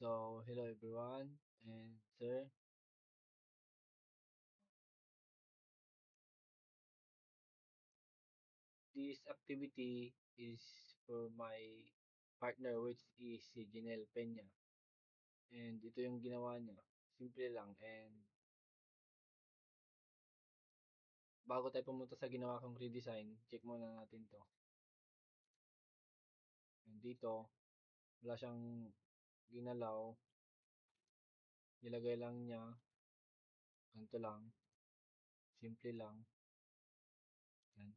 So, hello everyone, and sir, this activity is for my partner which is si Janelle Peña. And ito yung ginawa niya. Simple lang. And bago tayo pumunta sa ginawa kong redesign, check muna natin to. And dito, wala siyang ginalaw. Nilagay lang niya. Ganito lang. Simple lang. Yan.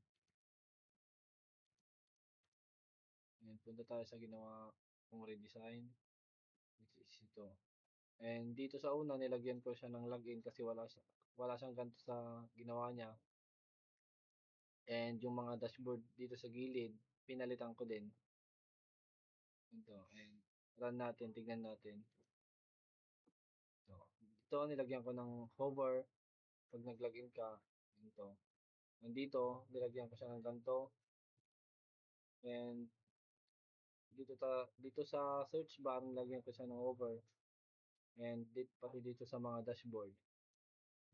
And punta tayo sa ginawa kong redesign, which is ito. And dito sa una, nilagyan ko siya ng login kasi wala siyang ganito sa ginawa niya. And yung mga dashboard dito sa gilid, pinalitan ko din. Ito, and run natin, tignan natin. Ito, nilagyan ko ng hover pag nag-login ka. Ito. Nandito, nilagyan ko siya ng ganito. And dito sa search bar, nilagyan ko siya ng hover. And pati dito sa mga dashboard.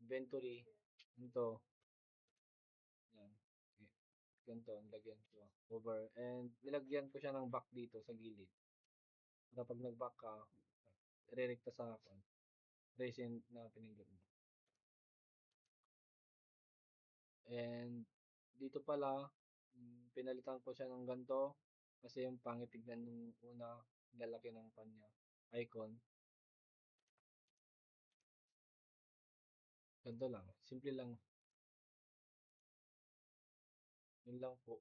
Inventory, ito. Yan. Okay. Ganito, nilagyan ko. Hover. And nilagyan ko siya ng back dito sa gilid. Kapag nag-back ka, re-recta sa akin. Recent na pinindot mo. And dito pala, pinalitan ko siya ng ganito kasi yung pangit tignan nung una, lalaki ng kanya icon. Ganito lang, simple lang. Yun lang po.